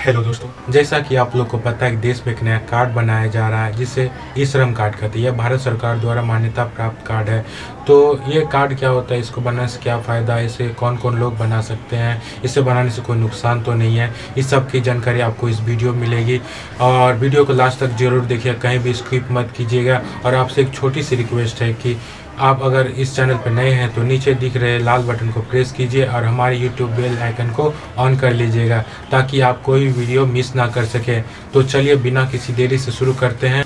Hello दोस्तों, जैसा कि आप लोग को पता है कि देश में एक नया कार्ड बनाया जा रहा है जिसे ई श्रम कार्ड कहते हैं। यह भारत सरकार द्वारा मान्यता प्राप्त कार्ड है। तो ये कार्ड क्या होता है, इसको बनाने से क्या फ़ायदा है, इसे कौन कौन लोग बना सकते हैं, इसे बनाने से कोई नुकसान तो नहीं है, इस सब की जानकारी आपको इस वीडियो में मिलेगी। और वीडियो को लास्ट तक जरूर देखिए, कहीं भी स्किप मत कीजिएगा। और आपसे एक छोटी सी रिक्वेस्ट है कि आप अगर इस चैनल पर नए हैं तो नीचे दिख रहे लाल बटन को प्रेस कीजिए और हमारे यूट्यूब बेल आइकन को ऑन कर लीजिएगा ताकि आप कोई वीडियो मिस ना कर सके। तो चलिए बिना किसी देरी से शुरू करते हैं।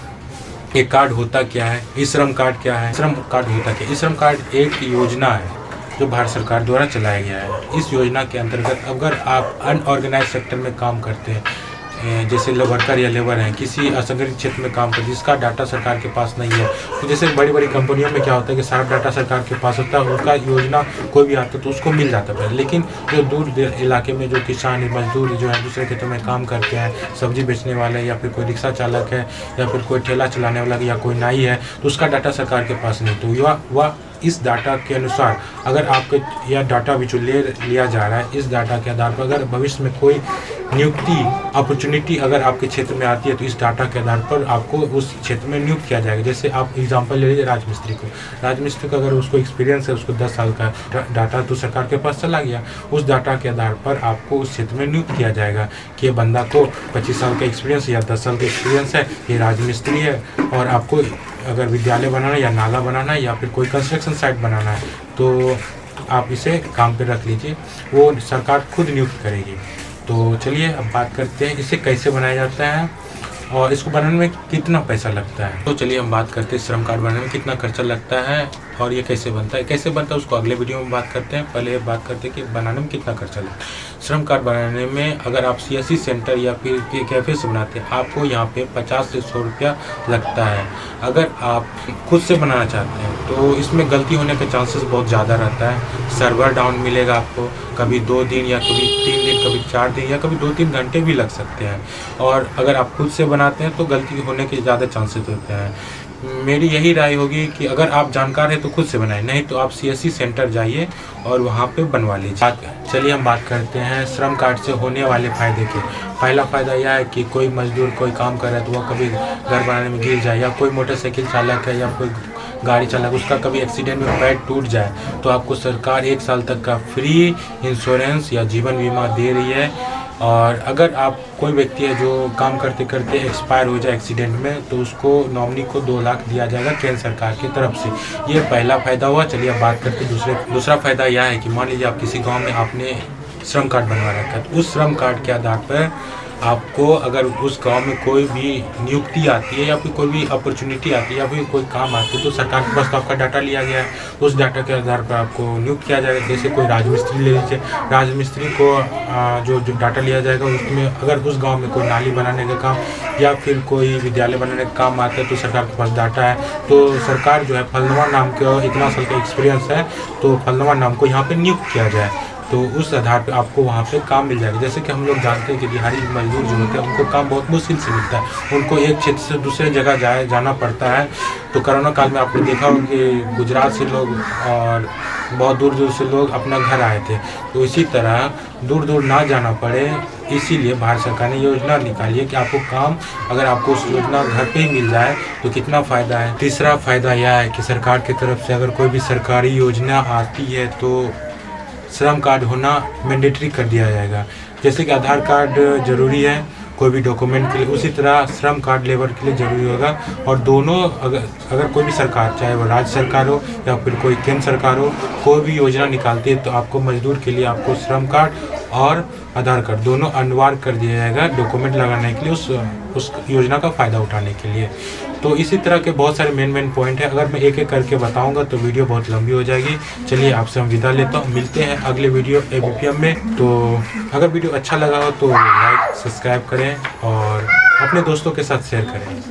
ये कार्ड होता क्या है, ई श्रम कार्ड क्या है, श्रम कार्ड होता क्या है। ई श्रम कार्ड एक योजना है जो भारत सरकार द्वारा चलाया गया है। इस योजना के अंतर्गत अगर आप अनऑर्गेनाइज सेक्टर में काम करते हैं, जैसे वर्कर या लेबर हैं, किसी असंगठित क्षेत्र में काम करते हैं जिसका डाटा सरकार के पास नहीं है, तो जैसे बड़ी बड़ी कंपनियों में क्या होता है कि सारा डाटा सरकार के पास होता है, उसका योजना कोई भी आता है तो उसको मिल जाता है। लेकिन जो दूर इलाके में जो किसान मजदूर जो है दूसरे खेतों में काम करते हैं, सब्जी बेचने वाले या फिर कोई रिक्शा चालक है या फिर कोई ठेला चलाने वाला या कोई नाई है, तो उसका डाटा सरकार के पास नहीं। तो वह इस डाटा के अनुसार अगर आपके यह डाटा भी जो लिया जा रहा है, इस डाटा के आधार पर अगर भविष्य में कोई नियुक्ति अपॉर्चुनिटी अगर आपके क्षेत्र में आती है तो इस डाटा के आधार पर आपको उस क्षेत्र में नियुक्त किया जाएगा। जैसे आप एग्जांपल ले लीजिए राजमिस्त्री को अगर उसको एक्सपीरियंस है, उसको 10 साल का डाटा तो सरकार के पास चला गया, उस डाटा के आधार पर आपको उस क्षेत्र में नियुक्त किया जाएगा कि ये बंदा को 25 साल का एक्सपीरियंस या 10 साल का एक्सपीरियंस है, ये राजमिस्त्री है और आपको अगर विद्यालय बनाना या नाला बनाना है या फिर कोई कंस्ट्रक्शन साइट बनाना है तो आप इसे काम पे रख लीजिए, वो सरकार खुद नियुक्त करेगी। तो चलिए अब बात करते हैं इसे कैसे बनाया जाता है और इसको बनाने में कितना पैसा लगता है। तो चलिए हम बात करते हैं श्रम कार्ड बनाने में कितना खर्चा लगता है और ये कैसे बनता है उसको अगले वीडियो में बात करते हैं। पहले बात करते हैं कि बनाने में कितना खर्चा लगता है। श्रम कार्ड बनाने में अगर आप CSC सेंटर या फिर कैफे से बनाते हैं, आपको यहाँ पे 50 से 100 रुपया लगता है। अगर आप खुद से बनाना चाहते हैं तो इसमें गलती होने के चांसेस बहुत ज़्यादा रहता है। सर्वर डाउन मिलेगा आपको, कभी 2 दिन या कभी 3 दिन, कभी 4 दिन या कभी 2-3 घंटे भी लग सकते हैं। और अगर आप खुद से बनाते हैं तो गलती होने के ज़्यादा चांसेस होते हैं। मेरी यही राय होगी कि अगर आप जानकार हैं तो खुद से बनाएं, नहीं तो आप CSC सेंटर जाइए और वहाँ पे बनवा लीजिए। चलिए हम बात करते हैं श्रम कार्ड से होने वाले फ़ायदे के। पहला फ़ायदा यह है कि कोई मजदूर कोई काम कर रहा है तो वह कभी घर बनाने में गिर जाए, या कोई मोटरसाइकिल चालक है या कोई गाड़ी चालक उसका कभी एक्सीडेंट में पैर टूट जाए तो आपको सरकार 1 साल तक का फ्री इंश्योरेंस या जीवन बीमा दे रही है। और अगर आप कोई व्यक्ति है जो काम करते करते एक्सपायर हो जाए एक्सीडेंट में तो उसको नॉमिनी को 2 लाख दिया जाएगा केंद्र सरकार की तरफ से। ये पहला फ़ायदा हुआ। चलिए अब बात करते हैं दूसरा फ़ायदा यह है कि मान लीजिए आप किसी गांव में आपने श्रम कार्ड बनवा रखा है, तो उस श्रम कार्ड के आधार पर आपको अगर उस गांव में कोई भी नियुक्ति आती है या फिर कोई भी अपॉर्चुनिटी आती है या फिर कोई काम आती है तो सरकार के पास तो आपका डाटा लिया गया है, उस डाटा के आधार पर आपको नियुक्त किया जाएगा। जैसे कोई राजमिस्त्री ले लीजिए, राजमिस्त्री को जो डाटा लिया जाएगा उसमें अगर उस गांव में कोई नाली बनाने का काम या फिर कोई विद्यालय बनाने का काम आता है तो सरकार के पास डाटा है, तो सरकार जो है फलनवा नाम का इतना साल का एक्सपीरियंस है तो फलनवा नाम को यहाँ पर नियुक्त किया जाए, तो उस आधार पे आपको वहाँ पे काम मिल जाएगा। जैसे कि हम लोग जानते हैं कि दिहाड़ी मजदूर जो होते हैं उनको काम बहुत मुश्किल से मिलता है, उनको एक क्षेत्र से दूसरे जगह जाना पड़ता है। तो कोरोना काल में आपने देखा होगा कि गुजरात से लोग और बहुत दूर दूर से लोग अपना घर आए थे, तो इसी तरह दूर दूर ना जाना पड़े, इसीलिए भारत सरकार ने योजना निकाली है कि आपको काम अगर आपको उस योजना घर पे ही मिल जाए तो कितना फ़ायदा है। तीसरा फ़ायदा यह है कि सरकार की तरफ से अगर कोई भी सरकारी योजना आती है तो श्रम कार्ड होना मैंडेटरी कर दिया जाएगा। जैसे कि आधार कार्ड ज़रूरी है कोई भी डॉक्यूमेंट के लिए, उसी तरह श्रम कार्ड लेबर के लिए ज़रूरी होगा। और दोनों अगर कोई भी सरकार, चाहे वो राज्य सरकार हो या फिर कोई केंद्र सरकार हो, कोई भी योजना निकालती है तो आपको मजदूर के लिए आपको श्रम कार्ड और आधार कार्ड दोनों अनिवार्य कर दिया जाएगा डॉक्यूमेंट लगाने के लिए, उस योजना का फ़ायदा उठाने के लिए। तो इसी तरह के बहुत सारे मेन पॉइंट है। अगर मैं एक एक करके बताऊंगा तो वीडियो बहुत लंबी हो जाएगी। चलिए आपसे हम विदा लेता हूँ, मिलते हैं अगले वीडियो ABPM में। तो अगर वीडियो अच्छा लगा हो तो लाइक सब्सक्राइब करें और अपने दोस्तों के साथ शेयर करें।